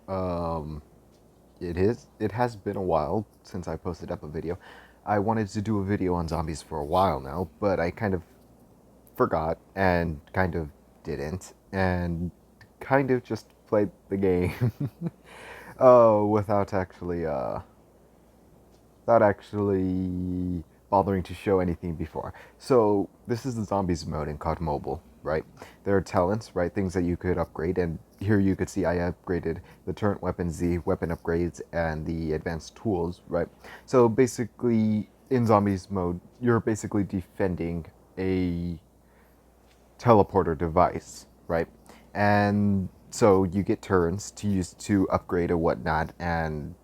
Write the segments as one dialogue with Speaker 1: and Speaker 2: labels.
Speaker 1: Um, it has been a while since I posted up a video. I wanted to do a video on zombies for a while now, but I kind of forgot and kind of didn't, and kind of just played the game without actually bothering to show anything before. So this is the zombies mode in COD Mobile, right? There are talents, right? Things that you could upgrade, and here you could see I upgraded the turret weapons, the weapon upgrades, and the advanced tools, right? So basically, in zombies mode, you're basically defending a teleporter device, right? And so you get turns to use to upgrade or whatnot, and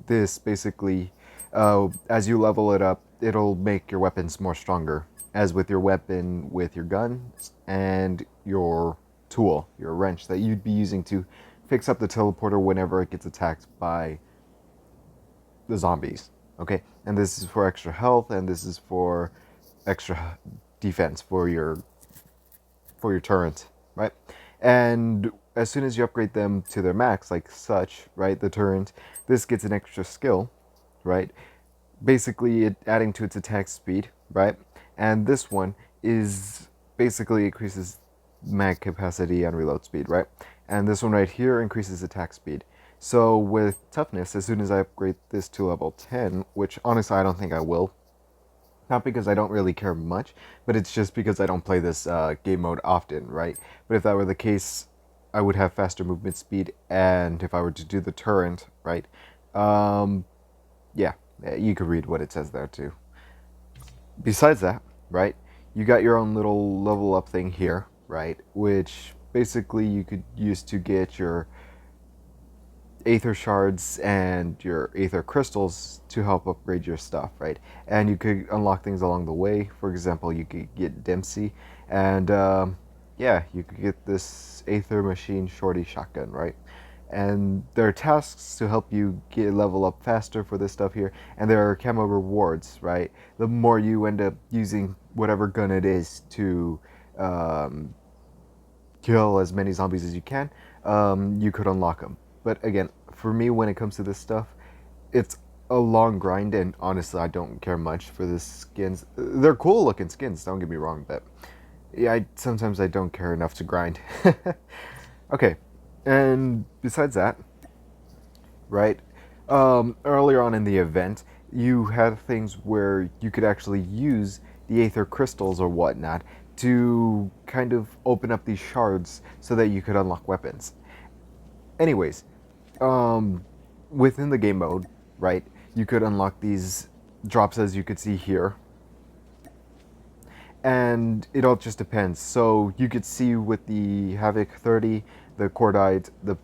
Speaker 1: this basically, as you level it up, it'll make your weapons more stronger. As with your weapon, with your gun, and your tool, your wrench that you'd be using to fix up the teleporter whenever it gets attacked by the zombies. Okay, and this is for extra health, and this is for extra defense for your turret, right? And as soon as you upgrade them to their max, like such, right, the turret, this gets an extra skill, right? Basically, it adding to its attack speed, right? And this one is basically increases mag capacity and reload speed, right? And this one right here increases attack speed. So with toughness, as soon as I upgrade this to level 10, which honestly I don't think I will, not because I don't really care much, but it's just because I don't play this game mode often, right? But if that were the case, I would have faster movement speed, and if I were to do the turret, right? Um, yeah, you could read what it says there too. Besides that, right, you got your own little level up thing here, right? Which basically you could use to get your aether shards and your aether crystals to help upgrade your stuff, right? And you could unlock things along the way. For example, you could get Dempsey, and yeah, you could get this aether machine shorty shotgun, right? And there are tasks to help you get level up faster for this stuff here, and there are camo rewards, right? The more you end up using whatever gun it is to um, kill as many zombies as you can, you could unlock them. But again, for me, when it comes to this stuff, it's a long grind, and honestly, I don't care much for the skins. They're cool looking skins, don't get me wrong, but yeah, sometimes I don't care enough to grind. Okay, and besides that, right? Earlier on in the event, you had things where you could actually use the aether crystals or whatnot to kind of open up these shards so that you could unlock weapons. Anyways, um, within the game mode, right, you could unlock these drops as you could see here, and it all just depends. So you could see with the Havoc 30, the Cordite, the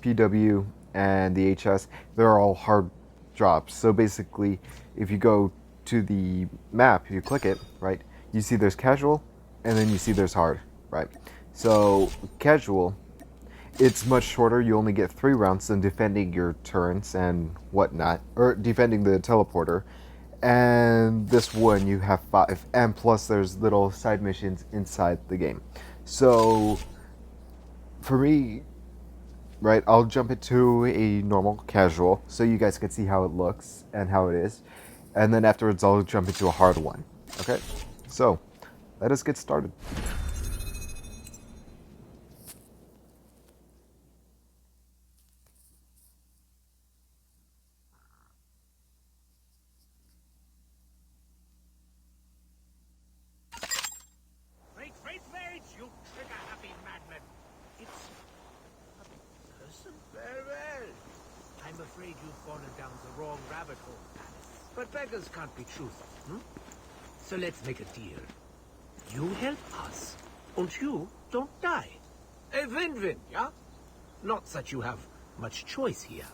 Speaker 1: PW, and the HS, they're all hard drops. So basically, if you go to the map, you click it, right, you see there's casual, and then you see there's hard, right? So casual, it's much shorter. You only get 3 rounds than defending your turrets and whatnot, or defending the teleporter. And this one you have 5, and plus there's little side missions inside the game. So for me, right, I'll jump into a normal casual so you guys can see how it looks and how it is, and then afterwards I'll jump into a hard one. Okay, so let us get started.
Speaker 2: Wait, wait, wait, you trigger-happy madman. It's a person? Very well. I'm afraid you've fallen down the wrong rabbit hole, Alice. But beggars can't be choosers, hmm? So let's make a deal. You help us, and you don't die. A win-win, yeah? Not that you have much choice here.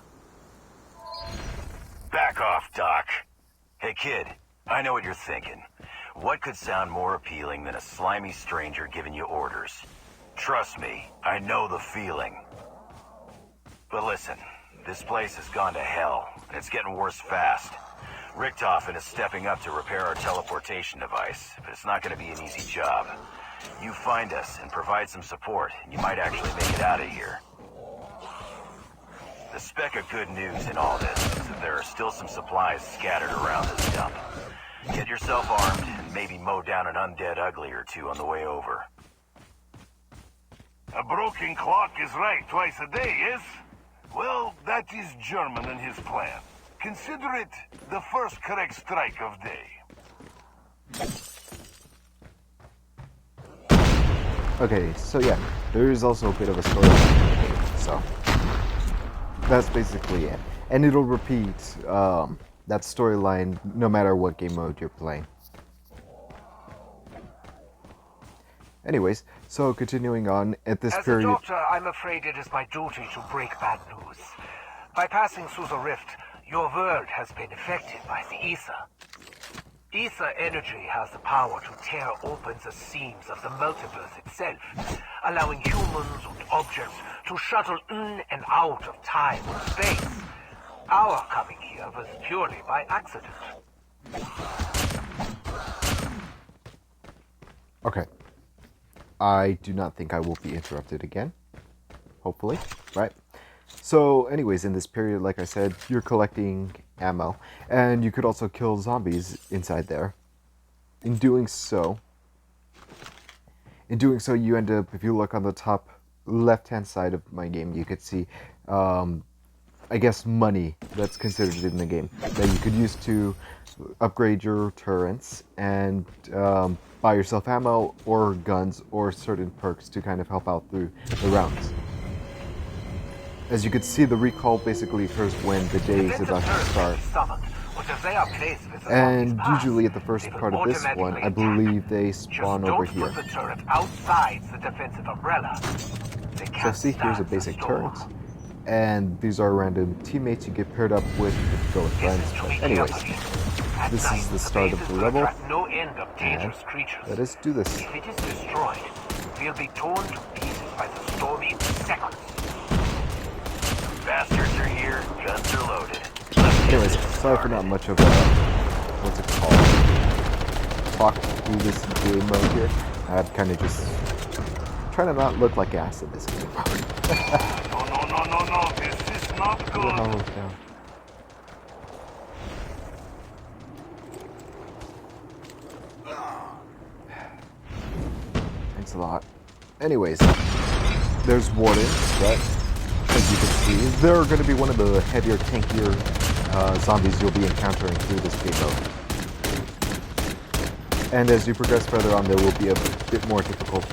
Speaker 3: Back off, Doc. Hey, kid, I know what you're thinking. What could sound more appealing than a slimy stranger giving you orders? Trust me, I know the feeling. But listen, this place has gone to hell, and it's getting worse fast. Richtofen is stepping up to repair our teleportation device, but it's not going to be an easy job. You find us and provide some support, and you might actually make it out of here. spark of good news in all this is that there are still some supplies scattered around this dump. Get yourself armed and maybe mow down an undead ugly or two on the way over.
Speaker 4: A broken clock is right twice a day, yes? Well, that is German in his plan. Consider it the first correct strike of day.
Speaker 1: Okay, so yeah, there is also a bit of a storyline in the game, so that's basically it. And it'll repeat that storyline no matter what game mode you're playing. Anyways, so continuing on, at this
Speaker 2: As a
Speaker 1: period...
Speaker 2: doctor, I'm afraid it is my duty to break bad news. By passing through the rift, your world has been affected by the ether. Ether energy has the power to tear open the seams of the multiverse itself, allowing humans and objects to shuttle in and out of time and space. Our coming here was purely by accident.
Speaker 1: Okay. I do not think I will be interrupted again. Hopefully, right? So anyways, in this period, like I said, you're collecting ammo, and you could also kill zombies inside there. In doing so, you end up, if you look on the top left-hand side of my game, you could see, I guess, money that's considered in the game that you could use to upgrade your turrets and buy yourself ammo or guns or certain perks to kind of help out through the rounds. As you can see, the recall basically occurs when the day is about to start. And usually at the first part of this one, I believe they spawn over here. So see, here's a basic turret. And these are random teammates you get paired up with to go with friends. But anyways, this is the start of the level. And let us do this.
Speaker 2: If it is destroyed, we'll be torn to pieces by the storm in seconds.
Speaker 3: Bastards are here, guns are loaded.
Speaker 1: Anyways, sorry for not much of a, what's it called, talk through this game mode here. I'm kind of just trying to not look like ass in this game mode.
Speaker 4: No, this is not good.
Speaker 1: Thanks a lot. Anyways, there's wardens, right? As you can see, they're going to be one of the heavier, tankier zombies you'll be encountering through this game mode. And as you progress further on, there will be a bit more difficult,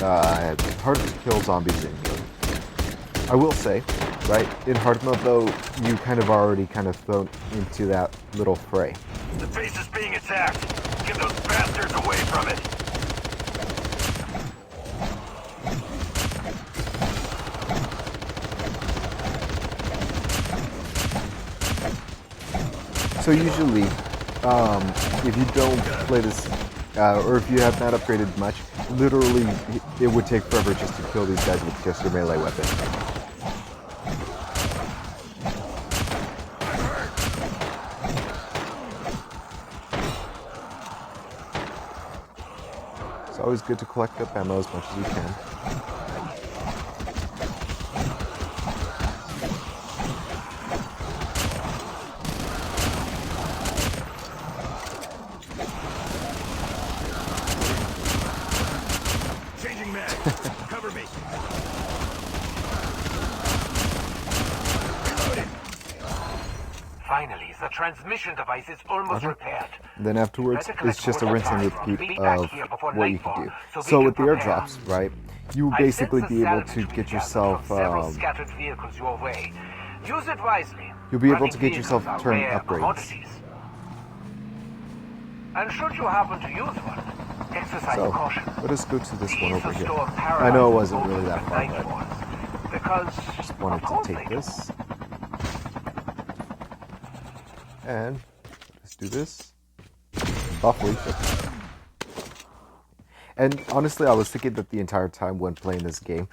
Speaker 1: harder to kill zombies in here. I will say, right, in hard mode though, you kind of already thrown into that little fray.
Speaker 3: The base is being attacked. Get those bastards away from it.
Speaker 1: So usually, if you don't play this, or if you have not upgraded much, literally it would take forever just to kill these guys with just your melee weapon. It's always good to collect up ammo as much as you can.
Speaker 3: Cover me.
Speaker 2: Finally, the transmission device is almost repaired.
Speaker 1: Then afterwards, it's just a rinse and repeat of what you can do. So with the airdrops, right, you will basically be able to get yourself,
Speaker 2: scattered vehicles your way. Use it wisely.
Speaker 1: you'll be able to get yourself turn upgrades.
Speaker 2: And should you happen to use one, exercise
Speaker 1: So,
Speaker 2: caution.
Speaker 1: let us go to this one over here. I know it wasn't really that far, but
Speaker 2: because
Speaker 1: just wanted to take this. And let's do this. Buff Leaf. And honestly, I was thinking that the entire time when playing this game,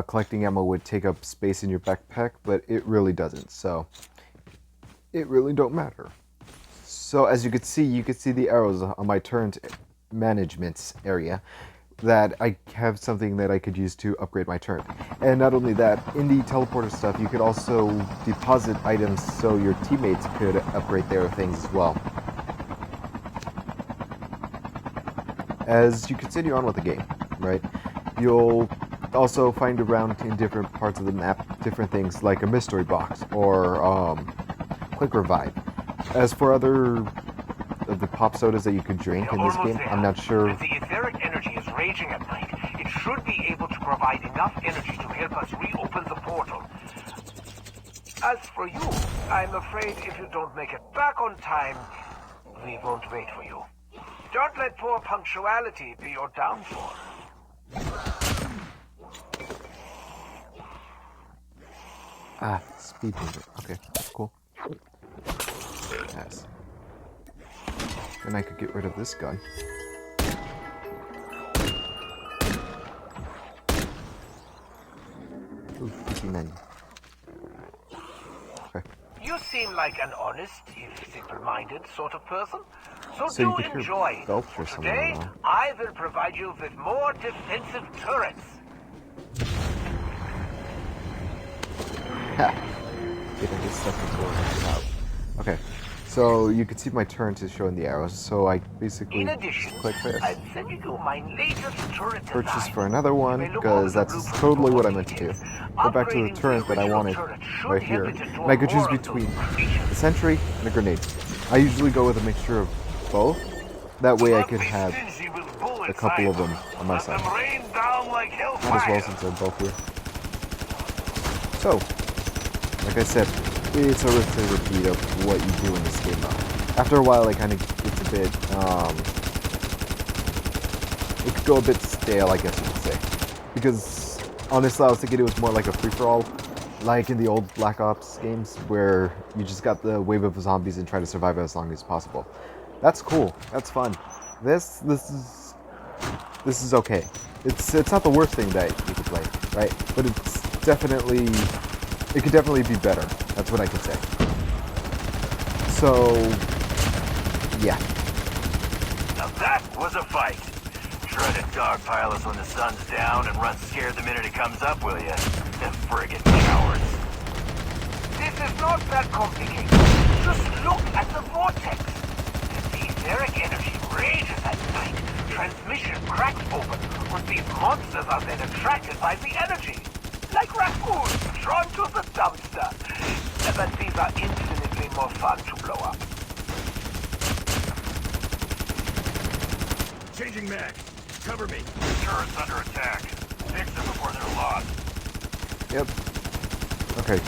Speaker 1: collecting ammo would take up space in your backpack, but it really doesn't. So it really don't matter. So as you can see the arrows on my turret management's area. that I have something that I could use to upgrade my turret. And not only that, in the teleporter stuff, you could also deposit items so your teammates could upgrade their things as well. As you continue on with the game, right, you'll also find around in different parts of the map different things like a mystery box or quick revive. As for other of the pop sodas that you could drink in this game, I'm not sure.
Speaker 2: If the etheric energy is raging at night, it should be able to provide enough energy to help us reopen the portal. As for you, I'm afraid if you don't make it back on time, we won't wait for you. Don't let poor punctuality be your downfall.
Speaker 1: Ah, speed mover. Okay, that's cool. Yes. Then I could get rid of this gun. Ooh, PC menu. Okay.
Speaker 2: You seem like an honest, if simple-minded sort of person. So
Speaker 1: So you
Speaker 2: do
Speaker 1: could hear
Speaker 2: enjoy.
Speaker 1: belts or something
Speaker 2: Today,
Speaker 1: now.
Speaker 2: I will provide you with more defensive turrets.
Speaker 1: Ha! Getting this stuff before I get out. Okay. So you can see my turret is showing the arrows, so I basically
Speaker 2: In addition,
Speaker 1: just click this.
Speaker 2: I'm sending you my latest turret
Speaker 1: Purchase
Speaker 2: design.
Speaker 1: for another one,
Speaker 2: You may look
Speaker 1: because
Speaker 2: over the
Speaker 1: that's
Speaker 2: blueprint
Speaker 1: totally
Speaker 2: for
Speaker 1: what I
Speaker 2: more
Speaker 1: meant to do.
Speaker 2: details.
Speaker 1: Go back to the
Speaker 2: Upgrading
Speaker 1: turret that I
Speaker 2: original
Speaker 1: wanted
Speaker 2: turret should
Speaker 1: right
Speaker 2: help
Speaker 1: here.
Speaker 2: it endure
Speaker 1: And I could choose
Speaker 2: more of those
Speaker 1: between
Speaker 2: creatures.
Speaker 1: a sentry and a grenade. I usually go with a mixture of both. That way I could have a couple of them on my side.
Speaker 4: Rain down like
Speaker 1: Might as well
Speaker 4: hellfire.
Speaker 1: since they're both here. So, like I said, it's a repeat of what you do in this game now. After a while, it kind of gets a bit, it could go a bit stale, I guess you could say. Because, honestly, I was thinking it was more like a free-for-all, like in the old Black Ops games, where you just got the wave of zombies and try to survive as long as possible. That's cool. That's fun. This is okay. It's not the worst thing that you could play, right? But it's definitely, it could definitely be better. That's what I could say. So, yeah.
Speaker 3: Now that was a fight. Try to dogpile us when the sun's down and run scared the minute it comes up, will ya? Them friggin' cowards.
Speaker 2: This is not that complicated. Just look at the vortex. The etheric energy rages at night. Transmission cracks open, but these monsters are then attracted by the energy. Like raccoons drawn to the dumpster. But these are infinitely more fun to blow up.
Speaker 4: Changing mag. Cover me. Turret's under attack. Fix them before they're lost.
Speaker 1: Yep. Okay.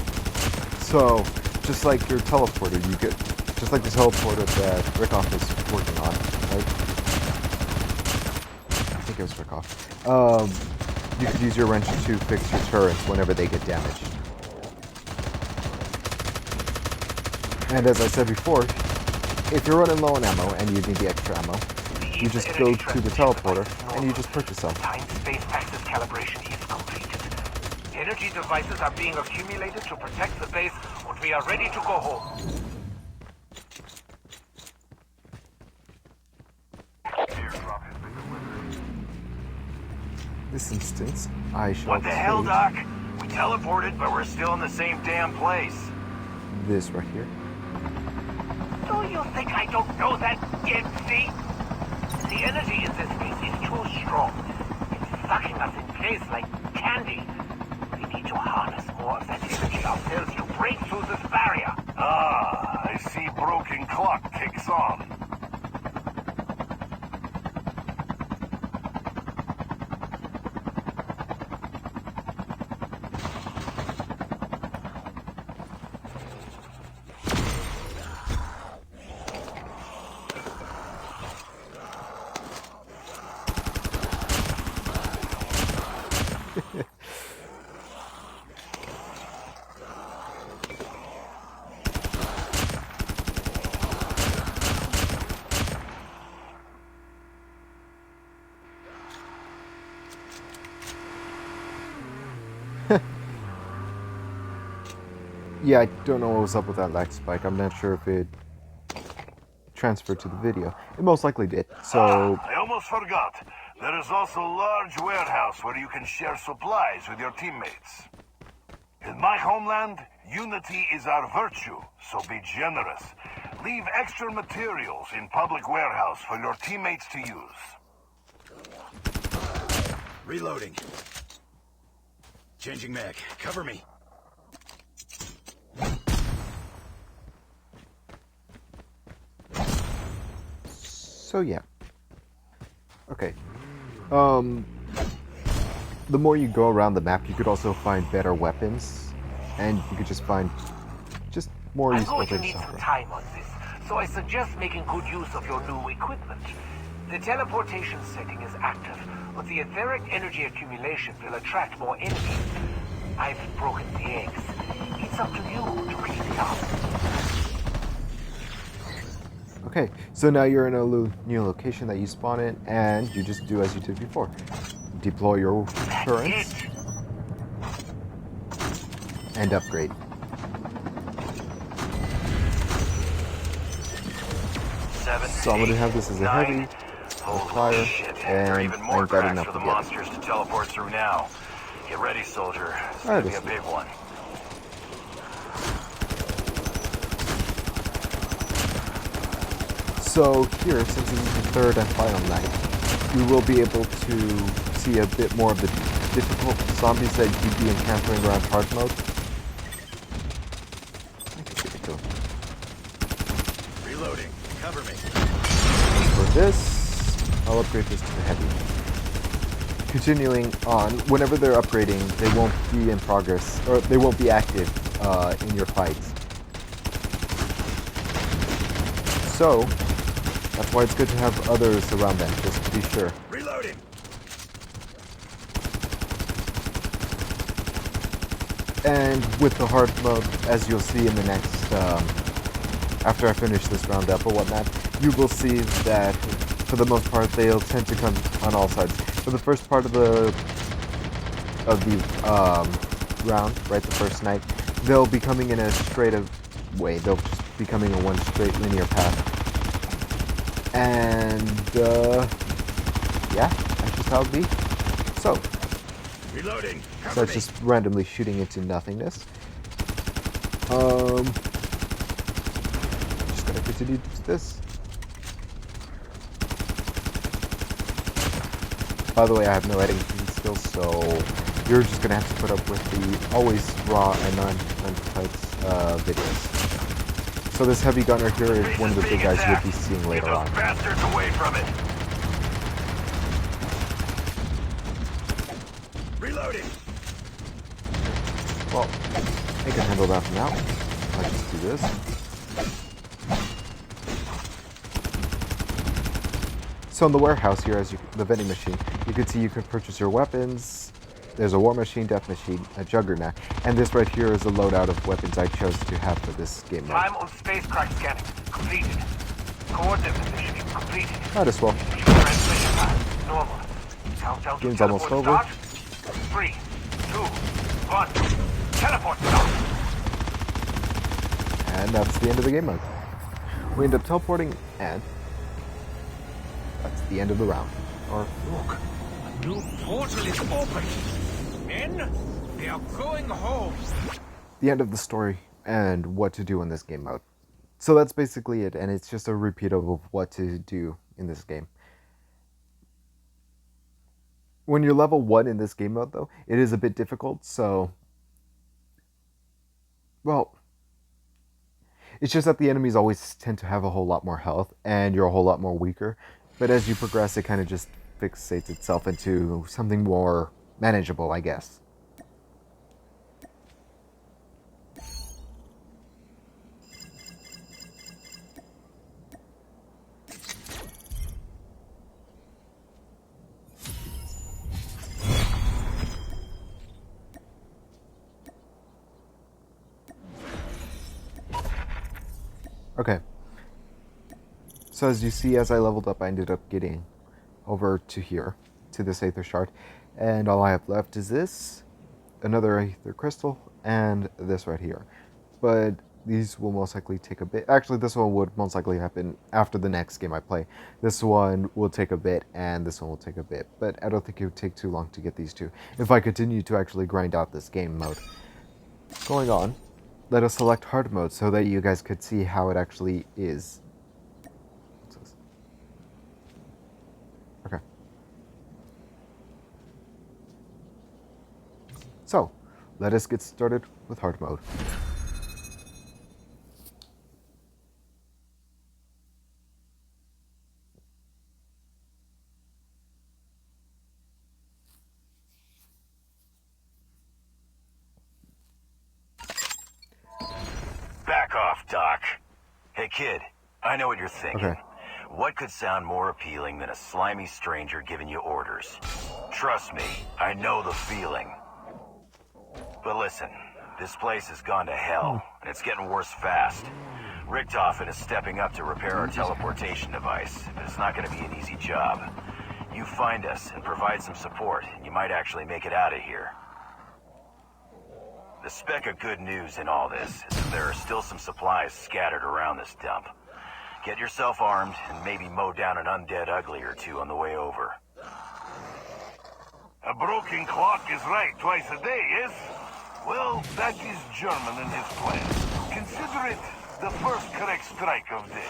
Speaker 1: So, just like your teleporter, you get, just like the teleporter that Rickoff is working on, right? I think it was Rickoff. You could use your wrench to fix your turrets whenever they get damaged. And as I said before, if you're running low on ammo and you need the extra ammo, you just go to the teleporter and you just purchase some.
Speaker 2: Time-space axis calibration is completed. Energy devices are being accumulated to protect the base, and we are ready to go home.
Speaker 1: This instance, I shall
Speaker 3: What the hell,
Speaker 1: take
Speaker 3: Doc? We teleported, but we're still in the same damn place.
Speaker 1: this right here.
Speaker 2: Do you think I don't know that, Dempsey? The energy in this space is too strong. It's sucking us in place like candy. We need to harness more of that energy ourselves to break through this barrier.
Speaker 4: Ah, I see broken clock ticks on.
Speaker 1: Yeah, I don't know what was up with that lag spike. I'm not sure if it transferred to the video. It most likely did. So,
Speaker 4: I almost forgot. There is also a large warehouse where you can share supplies with your teammates. In my homeland, unity is our virtue, so be generous. Leave extra materials in public warehouse for your teammates to use.
Speaker 5: Reloading. Changing mag. Cover me.
Speaker 1: So yeah. Okay. The more you go around the map, you could also find better weapons, and you could just find just more
Speaker 2: I'm
Speaker 1: useful
Speaker 2: going to
Speaker 1: things.
Speaker 2: need some time on this, so I suggest making good use of your new equipment. The teleportation setting is active, but the etheric energy accumulation will attract more enemies. I've broken the eggs. It's up to you to clean it up.
Speaker 1: Okay, so now you're in a new location that you spawn in, and you just do as you did before. Deploy your turrets and upgrade. So I'm gonna have this as a heavy, fire, and I
Speaker 3: even more
Speaker 1: ain't got
Speaker 3: cracks
Speaker 1: enough
Speaker 3: for
Speaker 1: to
Speaker 3: the
Speaker 1: get.
Speaker 3: monsters to teleport through now. Get ready, soldier. It's gonna be a big one.
Speaker 1: So here, since this is the third and final night, we will be able to see a bit more of the difficult zombies that you'd be encountering around hard mode. I can give it to him.
Speaker 5: Reloading. Cover me.
Speaker 1: For this, I'll upgrade this to the heavy. Continuing on, whenever they're upgrading, they won't be in progress, or they won't be active in your fights. So, that's why it's good to have others around them, just to be sure.
Speaker 5: Reloading.
Speaker 1: And with the hard mode, as you'll see in the next, after I finish this roundup or whatnot, you will see that for the most part they'll tend to come on all sides. For the first part of the round, right, the first night, they'll be coming in a straight way. They'll just be coming in one straight linear path. And yeah, that's just how it be. So.
Speaker 5: Reloading.
Speaker 1: So it's just randomly shooting into nothingness. Just gonna continue to do this. By the way, I have no editing skills, so you're just gonna have to put up with the always raw and non-cut videos. So this heavy gunner here is one of the big guys you'll be seeing later on.
Speaker 3: Keep those bastards away from it.
Speaker 5: Reloading.
Speaker 1: Well, I can handle that for now. I'll just do this. So in the warehouse here, the vending machine, you can see you can purchase your weapons. There's a war machine, death machine, a juggernaut, and this right here is a loadout of weapons I chose to have for this game mode.
Speaker 2: Time on spacecraft scanning completed. Coordinate positioning completed.
Speaker 1: Might as well.
Speaker 2: Transmission time normal. Countdown to
Speaker 1: Game's almost
Speaker 2: teleport
Speaker 1: over.
Speaker 2: start. 3, 2, 1. Teleport start.
Speaker 1: And that's the end of the game mode. We end up teleporting, and that's the end of the round. Or
Speaker 2: Look, a new portal is open. Men, they are going home.
Speaker 1: the end of the story and what to do in this game mode. So that's basically it, and it's just a repeat of what to do in this game. When you're level 1 in this game mode, though, it is a bit difficult, so... Well... It's just that the enemies always tend to have a whole lot more health, and you're a whole lot more weaker. But as you progress, it kind of just fixates itself into something more manageable, I guess. Okay. So as you see, as I leveled up, I ended up getting over to here, to this Aether Shard. And all I have left is this, another Aether Crystal, and this right here. But These will most likely take a bit. Actually, this one would most likely happen after the next game I play. This one will take a bit, and this one will take a bit. But I don't think it would take too long to get these two, if I continue to actually grind out this game mode. Going on, let us select hard mode so that you guys could see how it actually is. What's this? Okay. So, let us get started with hard mode.
Speaker 3: Back off, Doc. Hey, kid, I know what you're thinking.
Speaker 1: Okay.
Speaker 3: What could sound more appealing than a slimy stranger giving you orders? Trust me, I know the feeling. But listen, this place has gone to hell, and it's getting worse fast. Richtofen is stepping up to repair our teleportation device, but it's not going to be an easy job. You find us and provide some support, and you might actually make it out of here. The speck of good news in all this is that there are still some supplies scattered around this dump. Get yourself armed and maybe mow down an undead ugly or two on the way over.
Speaker 4: A broken clock is right twice a day, yes? Well, that is German in his plan. Consider it the first correct strike of day.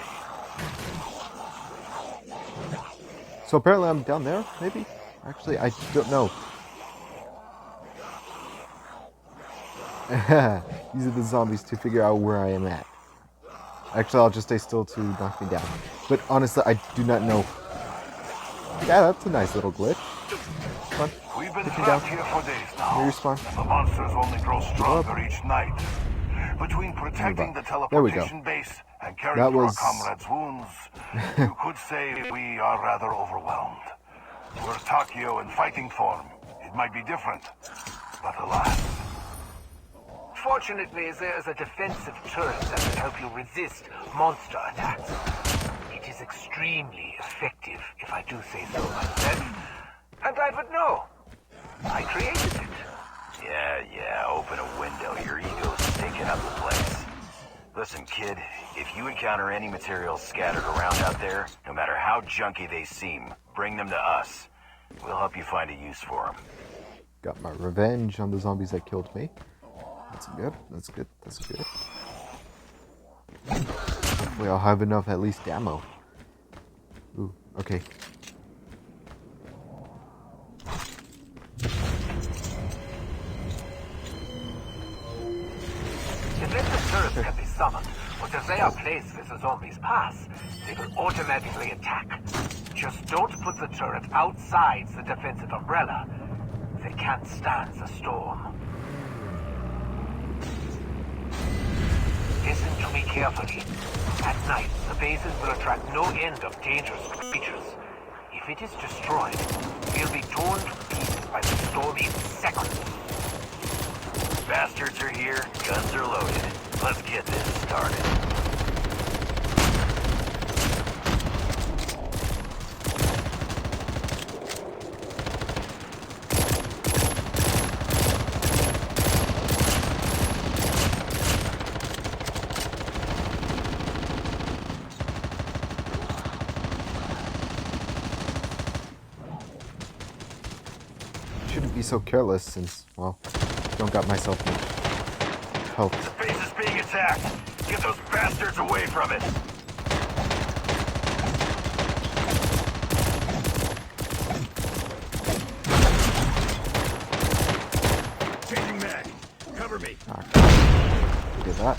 Speaker 1: So apparently I'm down there, maybe? Actually, I don't know. These are the zombies to figure out where I am at. Actually, I'll just stay still to knock me down. But honestly, I do not know. Yeah, that's a nice little glitch. Fun.
Speaker 4: We've been
Speaker 1: Put you down.
Speaker 4: trapped here for days now.
Speaker 1: Here you spawn.
Speaker 4: And the monsters only grow stronger each night. Between protecting the
Speaker 1: There we go.
Speaker 4: teleportation base and caring
Speaker 1: That
Speaker 4: for
Speaker 1: was-
Speaker 4: our comrades' wounds, you could say we are rather overwhelmed. Were Takio in fighting form, it might be different. But alas,
Speaker 2: Fortunately, there is a defensive turret that will help you resist monster attacks. It is extremely effective, if I do say so myself. And I would know. I created it.
Speaker 3: Yeah, open a window. Your ego's taking up the place. Listen, kid, if you encounter any materials scattered around out there, no matter how junky they seem, bring them to us. We'll help you find a use for them.
Speaker 1: Got my revenge on the zombies that killed me. That's good. That's good. That's good. Hopefully I'll have enough at least ammo. Ooh, okay.
Speaker 2: Defensive turrets can be summoned, but if they are placed where the zombies pass, they will automatically attack. Just don't put the turret outside the defensive umbrella. They can't stand the storm. Listen to me carefully. At night, the bases will attract no end of dangerous creatures. If it is destroyed, we'll be torn to pieces by the storm in seconds.
Speaker 3: Bastards are here, guns are loaded. Let's get this started.
Speaker 1: Shouldn't be so careless since, well, don't got myself much health.
Speaker 3: The base is being attacked. Get those bastards away from it.
Speaker 5: Changing mag. Cover me.
Speaker 1: We did that.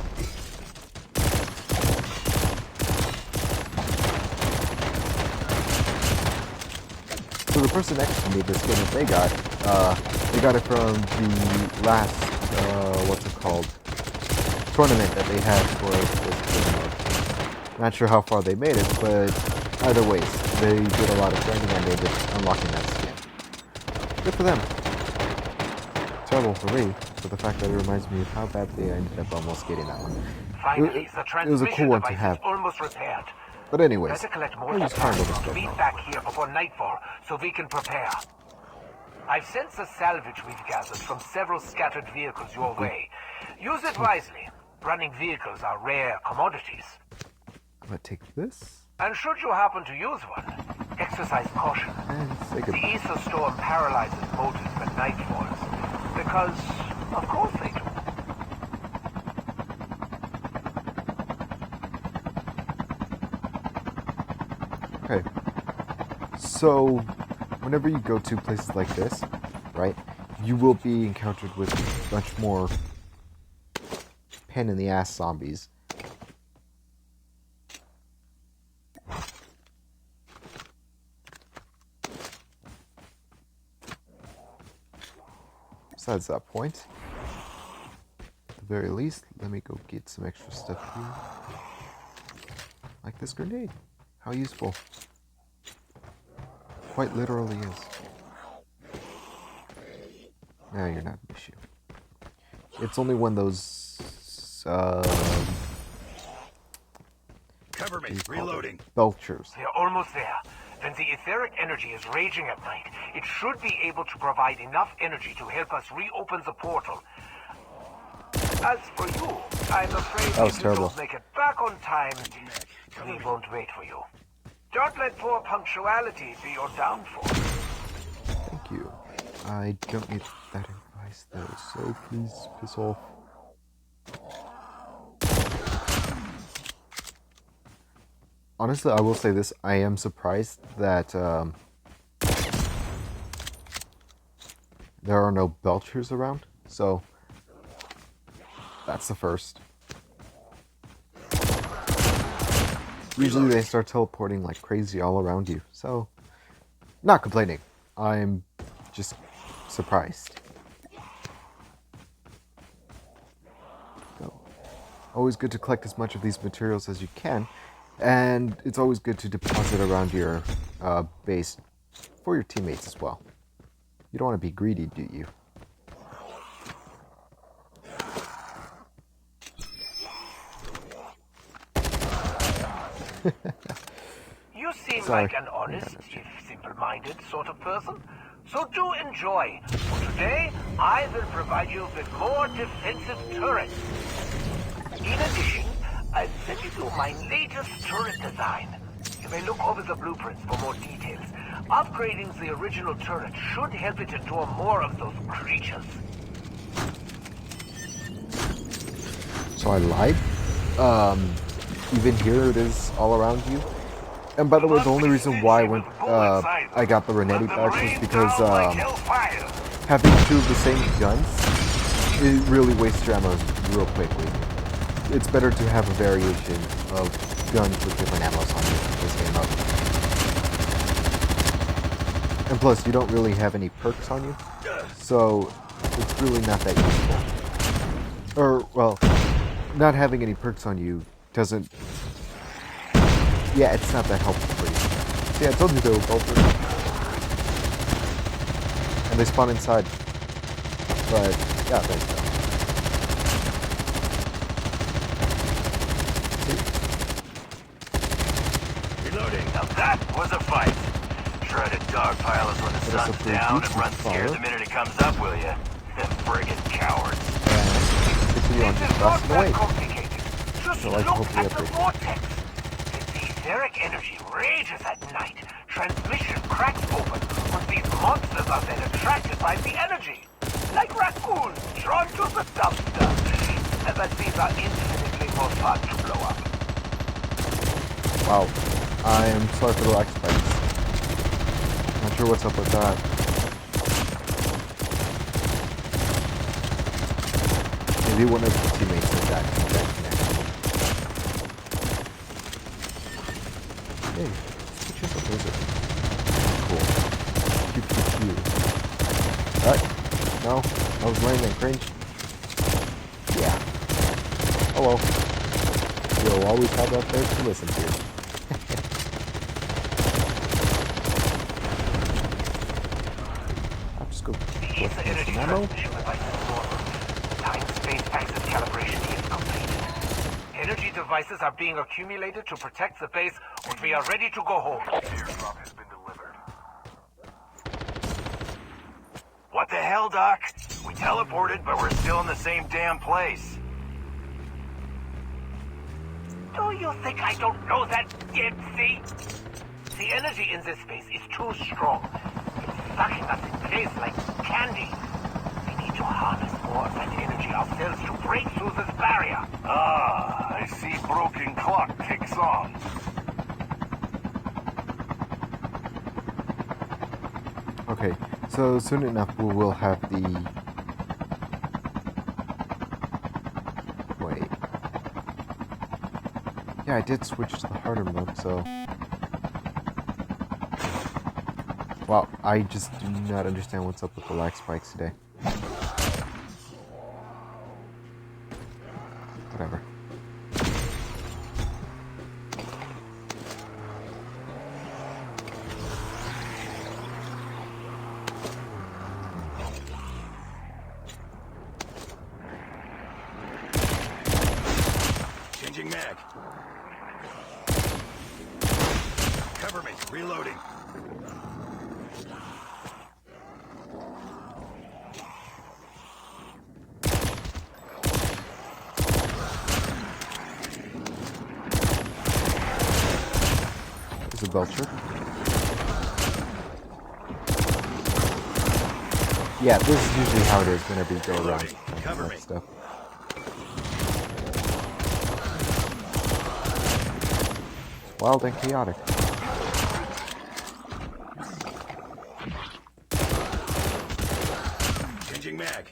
Speaker 1: So the person next to me, the skin that they got it from the last, what's it called, tournament that they had for this game mode. Not sure how far they made it, but either ways, they did a lot of grinding and they did unlocking that skin. Good for them. Terrible for me, for the fact that it reminds me of how badly I ended up almost getting that one.
Speaker 2: Finally, the
Speaker 1: It was a
Speaker 2: transmission
Speaker 1: cool one to
Speaker 2: device
Speaker 1: have.
Speaker 2: is almost repaired.
Speaker 1: But anyways,
Speaker 2: Better collect more
Speaker 1: I just kind of
Speaker 2: supplies. Meet back here before nightfall so we can prepare. I've sent the salvage we've gathered from several scattered vehicles your way. Use it wisely. Running vehicles are rare commodities.
Speaker 1: I'm gonna take this
Speaker 2: And should you happen to use one, exercise caution.
Speaker 1: and say
Speaker 2: The
Speaker 1: goodbye.
Speaker 2: ether storm paralyzes motors when night falls. Because, of course they do.
Speaker 1: Okay. So, whenever you go to places like this, right, you will be encountered with much more pain in the ass zombies. Besides that point, at the very least, let me go get some extra stuff here. Like this grenade. How useful. Quite literally is. No, you're not an issue. It's only when those
Speaker 5: Cover me.
Speaker 1: what do you call
Speaker 5: Reloading.
Speaker 1: them? Belchers.
Speaker 2: They're almost there. When the etheric energy is raging at night, it should be able to provide enough energy to help us reopen the portal. As for you, I'm afraid
Speaker 1: That was
Speaker 2: if you
Speaker 1: terrible.
Speaker 2: don't make it back on time, we won't wait for you. Don't let poor punctuality be your downfall.
Speaker 1: Thank you. I don't need that advice though, so please piss off. Honestly, I will say this. I am surprised that there are no Belchers around. So, that's the first. Usually they start teleporting like crazy all around you. So, not complaining. I'm just surprised. So, always good to collect as much of these materials as you can. And it's always good to deposit around your base for your teammates as well. You don't want to be greedy, do you?
Speaker 2: You seem
Speaker 1: Sorry.
Speaker 2: like an honest, if simple-minded sort of person. So do enjoy. For today, I will provide you with more defensive turrets. In addition, I'll send you to my latest turret design. You may look over the blueprints for more details. Upgrading the original turret should help it endure more of those creatures.
Speaker 1: So I lied. Even here it is all around you. And by the way, the only reason why I got the Renetti badge was because having two of the same guns, it really wastes your ammo real quickly. It's better to have a variation of guns with different ammos on you in this game mode. And plus, you don't really have any perks on you, so it's really not that useful. Or, well, not having any perks on you doesn't... Yeah, it's not that helpful for you. See, I told you they were bolted. And they spawn inside. But, yeah, there you go.
Speaker 5: Reloading.
Speaker 3: Now that was a fight. Try to dogpile us when the
Speaker 1: Let us
Speaker 3: sun's
Speaker 1: upgrade
Speaker 3: down
Speaker 1: boots
Speaker 3: and run
Speaker 1: with
Speaker 3: scared
Speaker 1: fire.
Speaker 3: the minute it comes up, will ya? Them friggin' cowards.
Speaker 1: And continue on
Speaker 2: This
Speaker 1: just
Speaker 2: is not
Speaker 1: blasting
Speaker 2: that
Speaker 1: away.
Speaker 2: complicated. Just
Speaker 1: So I can
Speaker 2: look
Speaker 1: hopefully
Speaker 2: at the
Speaker 1: upgrade.
Speaker 2: vortex. The etheric energy rages at night. Transmission cracks open, but these monsters are then attracted by the energy. Like raccoons drawn to the dumpster. But these are infinitely more fun to blow up.
Speaker 1: Wow. I'm sorry for the lag spikes. Not sure what's up with that. Maybe one of the teammates did that connection. Hey, let's put you as a wizard. Cool. Pew pew pew. What? No? I was laying at cringe. Yeah. Hello. You'll always have that there to listen to. I'll just go
Speaker 2: The
Speaker 1: collect
Speaker 2: ether
Speaker 1: some
Speaker 2: energy
Speaker 1: ammo.
Speaker 2: transmission device is normal. Time-space axis calibration is complete. Energy devices are being accumulated to protect the base, and we are ready to go home.
Speaker 4: Airdrop has been delivered.
Speaker 3: What the hell, Doc? We teleported, but we're still in the same damn place.
Speaker 2: Do you think I don't know that, Dempsey? The energy in this space is too strong. It's sucking us in place like candy. We need to harness more of that energy ourselves to break through this barrier.
Speaker 4: Ah, I see broken clock ticks on.
Speaker 1: Okay, so soon enough we will have the... Wait. Yeah, I did switch to the harder mode, so... Wow, I just do not understand what's up with the lag spikes today. Whatever.
Speaker 5: Changing mag. Cover me. Reloading.
Speaker 1: There's a belcher. Yeah, this is usually how it is whenever you go around
Speaker 5: Cover
Speaker 1: that
Speaker 5: me.
Speaker 1: stuff. It's wild and chaotic.
Speaker 5: Changing mag.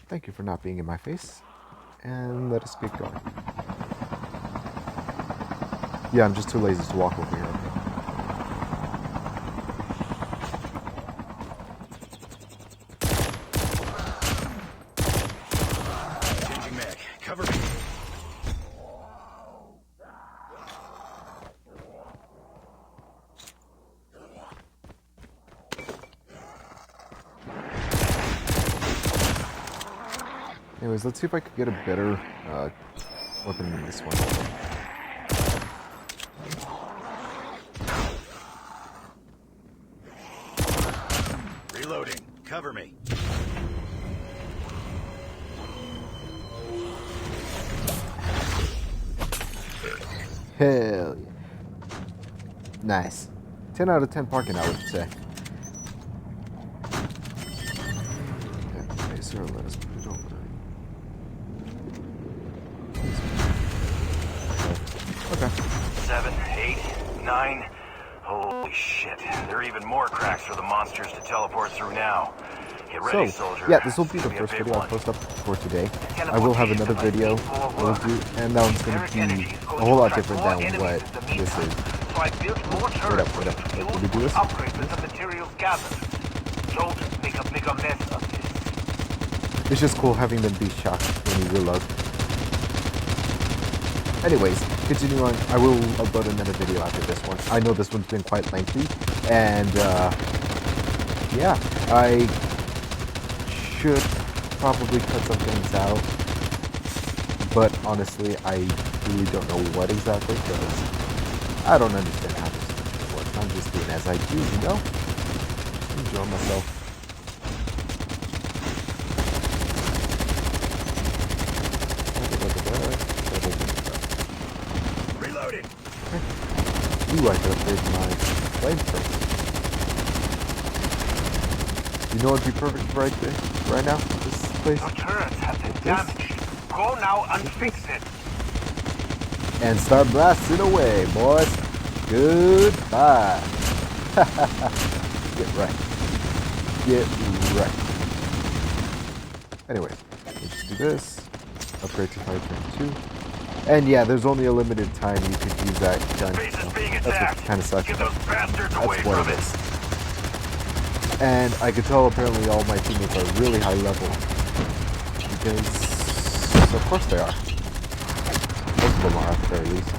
Speaker 1: Thank you for not being in my face. And let us get going. Yeah, I'm just too lazy to walk over here.
Speaker 5: Changing mag. Cover me.
Speaker 1: Anyways, let's see if I could get a better weapon than this one.
Speaker 5: Reloading. Cover me.
Speaker 1: Hell yeah. Nice. 10 out of 10 parking, I would say. Okay, so let us put it over. Okay.
Speaker 3: 7, 8, 9. Holy shit. There are even more cracks for the monsters to teleport through now. Get ready,
Speaker 1: So,
Speaker 3: soldier.
Speaker 1: yeah, this will be
Speaker 3: It's
Speaker 1: the
Speaker 3: gonna
Speaker 1: first
Speaker 3: a big
Speaker 1: video I'll
Speaker 3: one.
Speaker 1: post up for today. I will have another video I will do, and that one's going to be a whole lot different than what this is.
Speaker 2: So I built more turrets
Speaker 1: Wait up.
Speaker 2: to
Speaker 1: Did we do this?
Speaker 2: upgrade with the materials gathered. Don't make a bigger mess of this.
Speaker 1: It's just cool having them be shocked when you reload. Anyways, continue on. I will upload another video after this one. I know this one's been quite lengthy, and yeah, I should probably cut some things out, but honestly, I really don't know what exactly, because I don't understand how this works. I'm just doing as I do, you know? Enjoy myself.
Speaker 5: Reloading.
Speaker 1: Ooh, I could upgrade my flamethrower. You know what'd be perfect right now? This place.
Speaker 2: Your turrets have been damaged. Go now and fix it.
Speaker 1: And start blasting away, boys. Goodbye. Get right. Get right. Anyways, let's just do this. Upgrade to 5.2. And yeah, there's only a limited time you could use that gun.
Speaker 3: Base is being
Speaker 1: That's
Speaker 3: attacked.
Speaker 1: what kind of sucks.
Speaker 3: Get those bastards away
Speaker 1: That's what
Speaker 3: from
Speaker 1: it
Speaker 3: it.
Speaker 1: is. And I could tell apparently all my teammates are really high level. Because, of course they are. Most of them are at the very least.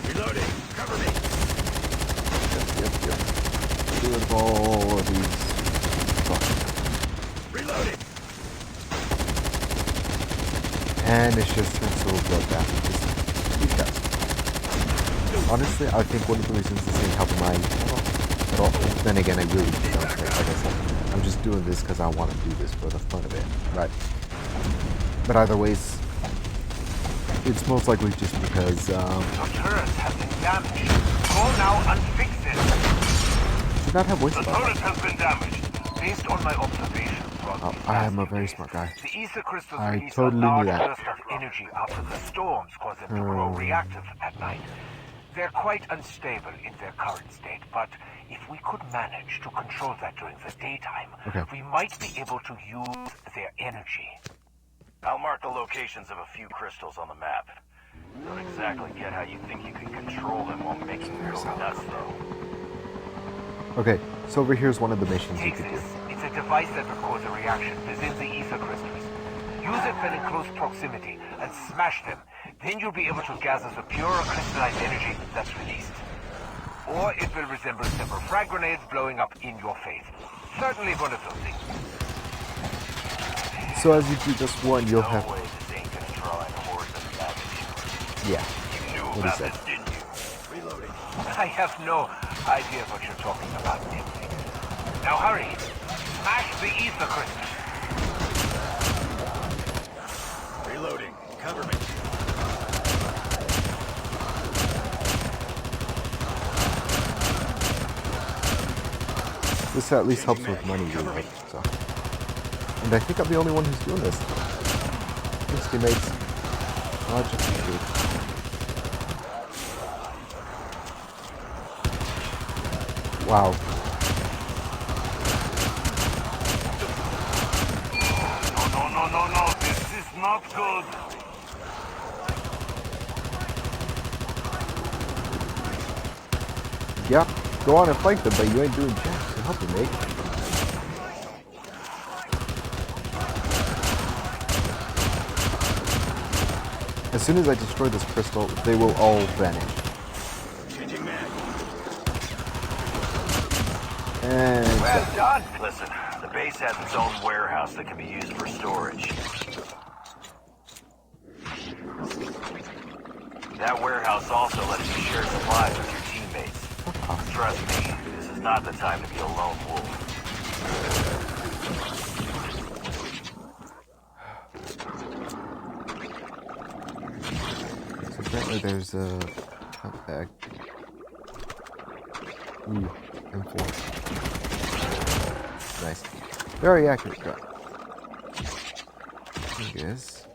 Speaker 5: Reloading. Cover me.
Speaker 1: Yep. Doing all of these. Fuck.
Speaker 5: Reloading.
Speaker 1: And it's just been so bloodbath. These guys. Honestly, I think one of the reasons this ain't helping my channel at all. Then again, I really don't care. Like I said, I'm I'm just doing this because I want to do this for the fun of it, right? But either ways, it's most likely just because
Speaker 4: Your turret has been damaged. Go now and fix it.
Speaker 1: did not have voice
Speaker 4: The
Speaker 1: about
Speaker 4: turret
Speaker 1: that.
Speaker 4: has been damaged. Based on my observations throughout
Speaker 1: Oh,
Speaker 4: these
Speaker 1: I
Speaker 4: last
Speaker 1: am a
Speaker 4: few
Speaker 1: very
Speaker 4: days,
Speaker 1: smart guy.
Speaker 4: the ether crystals
Speaker 1: I
Speaker 4: release
Speaker 1: totally
Speaker 4: a
Speaker 1: knew
Speaker 4: large
Speaker 1: that.
Speaker 4: burst of energy after the storms cause them to grow reactive at night. They're quite unstable in their current state, but if we could manage to control that during the daytime,
Speaker 1: Okay.
Speaker 4: we might be able to use their energy.
Speaker 3: I'll mark the locations of a few crystals on the map. Don't exactly get how you think you can control them while making them go nuts, though.
Speaker 1: Okay, so over here's one of the missions you
Speaker 4: Take
Speaker 1: could do.
Speaker 4: this. It's a device that records a reaction within the ether crystals. Use it when in close proximity and smash them. Then you'll be able to gather the pure crystallized energy that's released. Or it will resemble several frag grenades blowing up in your face. Certainly one of those things.
Speaker 1: So as you do this one, you'll
Speaker 3: No
Speaker 1: have...
Speaker 3: way this ain't gonna draw in hordes of baggage.
Speaker 1: Yeah,
Speaker 3: You knew
Speaker 1: what
Speaker 3: about
Speaker 1: is that?
Speaker 3: this, didn't you?
Speaker 5: Reloading.
Speaker 4: I have no idea what you're talking about, Nimby. Now hurry. Smash the ether crystals.
Speaker 5: Reloading. Cover me.
Speaker 1: This at least helps with money reload, so... And I think I'm the only one who's doing this. Thanks, teammates. Much appreciated. Wow.
Speaker 4: No. This is not good.
Speaker 1: Yeah, go on and flank them, but you ain't doing jack, so help me, mate. As soon as I destroy this crystal, they will all vanish.
Speaker 5: Changing mag.
Speaker 1: And
Speaker 3: Well done! Listen, the base has its own warehouse that can be used for storage. That warehouse also lets you share supplies with your teammates. Trust me, this is not the time to be a lone wolf.
Speaker 1: so apparently there's a hunt bag. Ooh, M4. Nice. Very accurate gun. I guess.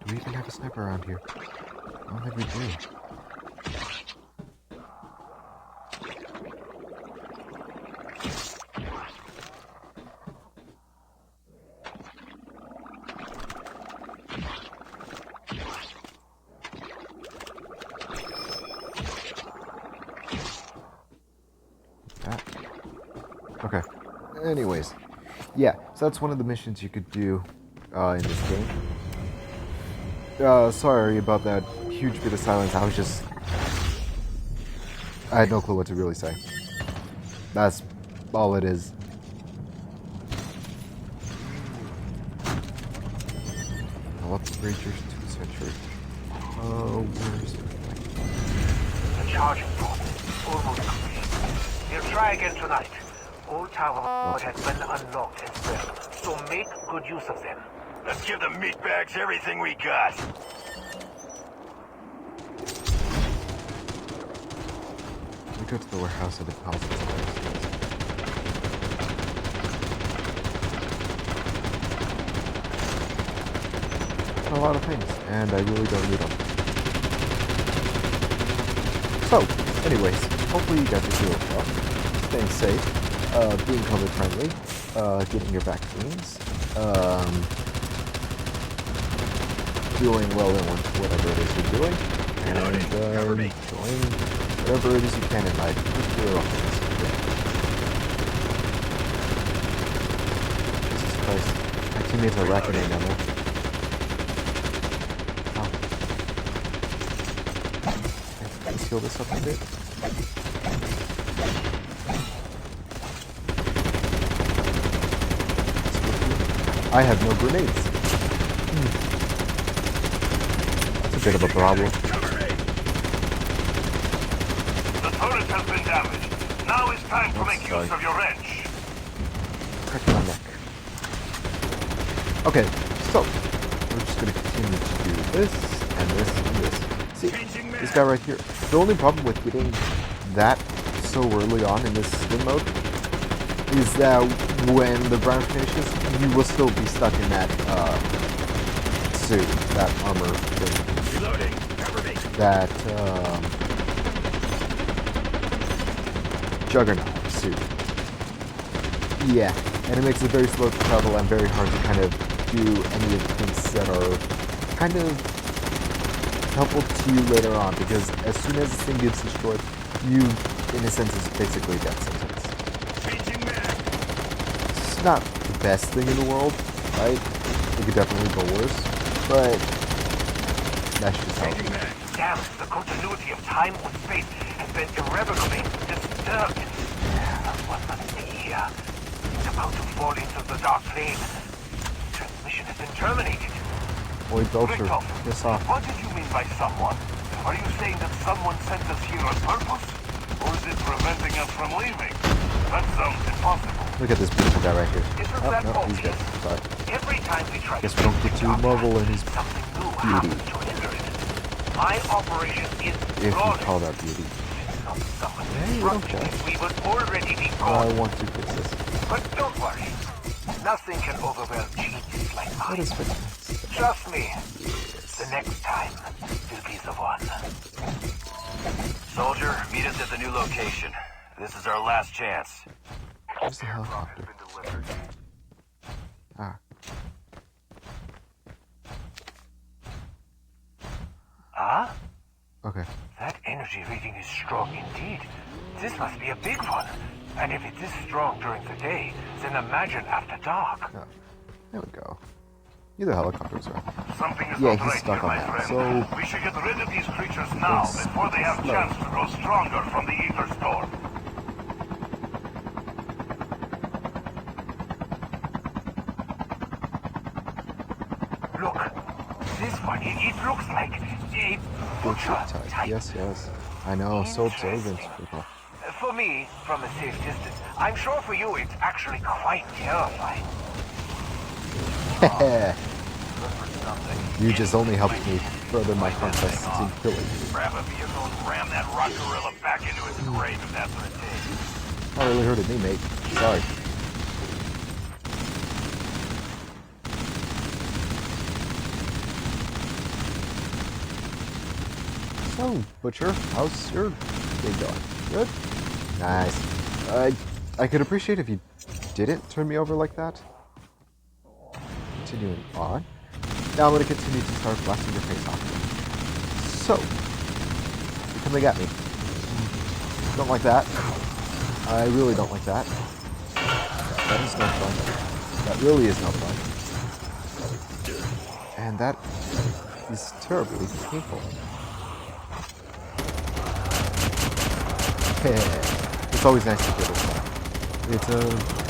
Speaker 1: Do we even have a sniper around here? I don't think we do. Okay. Anyways, yeah. So that's one of the missions you could do in this game. Sorry about that huge bit of silence. I had no clue what to really say. That's all it is. I'll upgrade yours to the century. Where's it?
Speaker 4: The charging port is almost complete. We'll try again tonight. Old Tower has been unlocked as well, so make good use of them.
Speaker 3: Let's give the meatbags everything we got.
Speaker 1: We go to the warehouse and deposit supplies. A lot of things, and I really don't need them. So, anyways, hopefully you guys are doing well, staying safe, being COVID friendly, getting your vaccines, doing well in whatever it is you're doing, and enjoying whatever it is you can in life. Jesus Christ, my teammates are racking in ammo. Let's heal this up a bit. I have no grenades. That's a bit of a problem.
Speaker 5: Cover me.
Speaker 4: have been damaged. Now it's time to make use of your wrench.
Speaker 1: Crack my neck. Okay, so we're just gonna continue to do this and this and this. See, this guy right here. The only problem with getting that so early on in this skin mode is that when the brown finishes, you will still be stuck in that suit, that armor thing.
Speaker 5: Reloading. Cover me.
Speaker 1: That Juggernaut suit. Yeah, and it makes it very slow to travel and very hard to kind of do any of the things that are kind of helpful to you later on, because as soon as this thing gets destroyed, you, in a sense, is basically a death sentence.
Speaker 5: Changing mag.
Speaker 1: It's not the best thing in the world, right? It could definitely go worse, but that's just how it
Speaker 5: Changing
Speaker 1: is.
Speaker 5: mag.
Speaker 4: Damn, the continuity of time and space has been irrevocably disturbed. What must be here? It's about to fall into the dark flame. Transmission has been terminated.
Speaker 1: Boy, Belcher,
Speaker 4: Richtoff,
Speaker 1: piss off.
Speaker 4: what did you mean by someone? Are you saying that someone sent us here on purpose? Or is it preventing us from leaving? That sounds impossible.
Speaker 1: Look at this beautiful guy right here.
Speaker 4: Isn't
Speaker 1: Oh,
Speaker 4: that
Speaker 1: no, he's
Speaker 4: obvious?
Speaker 1: dead. Sorry.
Speaker 4: Every time we try
Speaker 1: Guess
Speaker 4: to
Speaker 1: we don't get to marvel in his
Speaker 4: something new
Speaker 1: beauty.
Speaker 4: happens to hinder it. My operation is
Speaker 1: If you
Speaker 4: flawless.
Speaker 1: call that beauty.
Speaker 4: It's not someone
Speaker 1: Hey, you don't
Speaker 4: disrupting
Speaker 1: judge.
Speaker 4: it. We would already be
Speaker 1: I
Speaker 4: gone.
Speaker 1: want to fix this.
Speaker 4: But don't worry. Nothing can overwhelm genius like
Speaker 1: What
Speaker 4: mine.
Speaker 1: is fixing?
Speaker 4: Trust me. The next time will be the one.
Speaker 3: Soldier, meet us at the new location. This is our last chance.
Speaker 1: Where's the helicopter? Ah,
Speaker 4: Huh?
Speaker 1: okay.
Speaker 4: That energy reading is strong indeed. This must be a big one. And if it is strong during the day, then imagine after dark.
Speaker 1: Oh, there we go. Neither helicopters are.
Speaker 4: Something is
Speaker 1: Yeah,
Speaker 4: not
Speaker 1: he's
Speaker 4: right
Speaker 1: stuck
Speaker 4: here,
Speaker 1: on
Speaker 4: my
Speaker 1: that,
Speaker 4: friend.
Speaker 1: so-
Speaker 4: We should get rid of these creatures now
Speaker 1: Yes,
Speaker 4: before they have
Speaker 1: slow.
Speaker 4: chance to grow stronger from the ether storm. Look, this one, it looks like a butcher
Speaker 1: Type.
Speaker 4: type.
Speaker 1: Yes, yes. I know, so observant. People.
Speaker 4: For me, from a safe distance, I'm sure for you it's actually quite terrifying.
Speaker 1: You just only helped me further my conquest in killing.
Speaker 4: Grab a vehicle and ram that rock gorilla back into its grave if that's what it takes.
Speaker 1: That really hurted me, mate. Sorry. So, Butcher, how's your day going? Good? Nice. I could appreciate if you didn't turn me over like that. Continuing on. Now I'm going to continue to start blasting your face off. So, you're coming at me. Don't like that. I really don't like that. That is no fun. That really is no fun. And that is terribly painful. It's always nice to get it back. It's a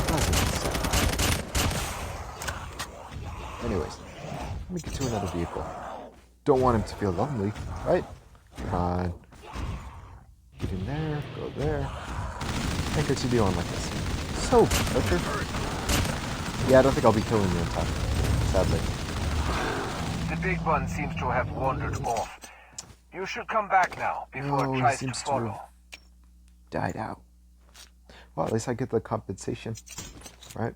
Speaker 1: pleasant sound. Anyways, let me get to another vehicle. Don't want him to feel lonely, right? Come on. Get in there, go there, and continue on like this. So, Butcher. Yeah, I don't think I'll be killing you in time, sadly.
Speaker 4: The big one seems to have wandered off. You should come back now before
Speaker 1: Oh,
Speaker 4: it
Speaker 1: he
Speaker 4: tries to
Speaker 1: seems to
Speaker 4: follow.
Speaker 1: have died out. Well, at least I get the compensation, right?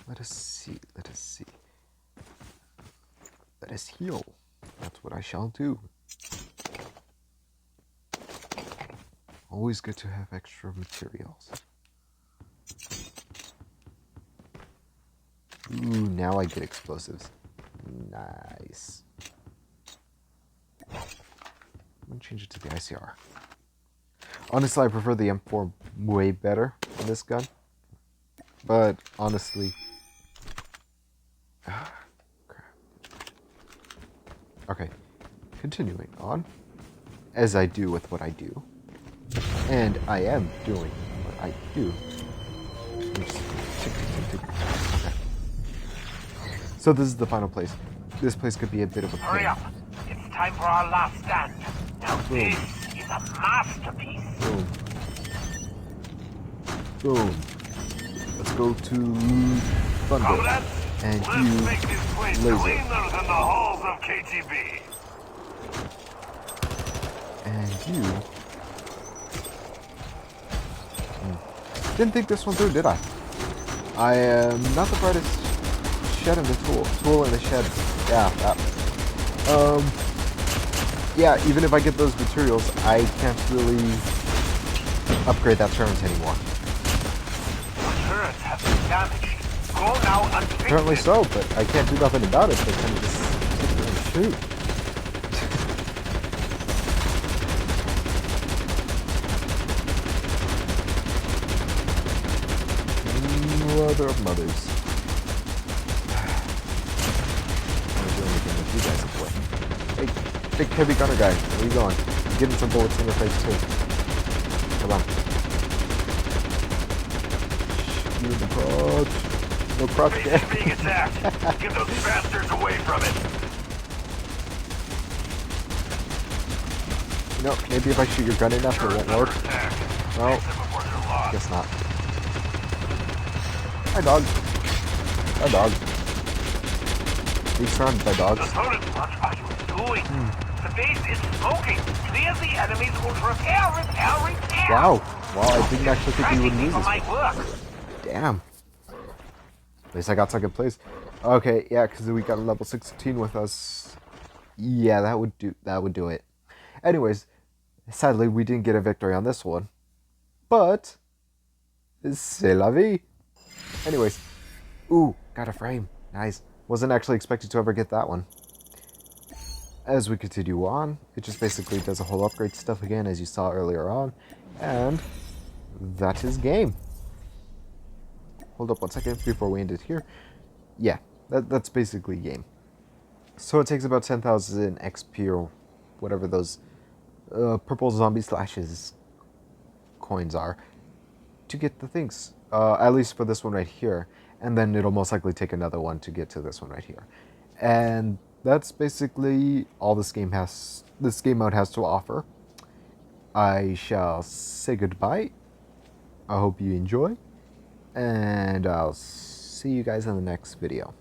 Speaker 1: Let us see, let us see. Let us heal. That's what I shall do. Always good to have extra materials. Ooh, now I get explosives. Nice. I'm gonna change it to the ICR. Honestly, I prefer the M4 way better than this gun. But honestly, crap. Okay, continuing on, as I do with what I do, and I am doing what I do. Let me just tick, tick, tick, tick. Okay. So this is the final place. This place could be a bit of a
Speaker 2: Hurry
Speaker 1: pain.
Speaker 2: up. It's time for our last stand. Now
Speaker 1: Boom.
Speaker 2: this is a masterpiece.
Speaker 1: Boom. Boom. Let's go to Thunder.
Speaker 4: Comrades,
Speaker 1: And
Speaker 4: let's
Speaker 1: you
Speaker 4: make this place
Speaker 1: laser.
Speaker 4: cleaner than the halls of KGB.
Speaker 1: And you... Didn't think this one through, did I? I am not the brightest shed in the tool in the shed. Yeah, that. Yeah, even if I get those materials, I can't really upgrade that turret anymore.
Speaker 2: The turrets have been damaged. Go now and fix
Speaker 1: Apparently
Speaker 2: it.
Speaker 1: so, but I can't do nothing about it. They kind of just sit there and shoot. Mother of mothers. I don't do anything with you guys, boy. Hey, big heavy gunner guy, where are you going? I'm getting some bullets in your face too. Come on. You in the crotch. No crotch
Speaker 3: Base
Speaker 1: there.
Speaker 3: is being attacked. Get those bastards away from it.
Speaker 1: You know, maybe if I shoot your gun enough, it won't work.
Speaker 3: Attack.
Speaker 1: Well,
Speaker 3: Fix them before they're lost.
Speaker 1: guess not. Hi, dog. Hi, dog. Being surrounded by dogs.
Speaker 2: The turret, what are you doing? The base is smoking. Clear the enemies will repair.
Speaker 1: Wow. Wow, I didn't actually think we would
Speaker 2: Tracking me
Speaker 1: lose
Speaker 2: for
Speaker 1: this
Speaker 2: my
Speaker 1: one.
Speaker 2: work.
Speaker 1: Damn. At least I got second place. Okay, yeah, because we got a level 16 with us. Yeah, that would do it. Anyways, sadly we didn't get a victory on this one. But c'est la vie. Anyways. Ooh, got a frame. Nice. Wasn't actually expected to ever get that one. As we continue on, it just basically does a whole upgrade stuff again as you saw earlier on. And that is game. Hold up one second before we end it here. Yeah, that's basically game. So it takes about 10,000 XP or whatever those purple zombie slashes coins are to get the things. At least for this one right here. And then it'll most likely take another one to get to this one right here. And that's basically all this game mode has to offer. I shall say goodbye. I hope you enjoy. And I'll see you guys in the next video.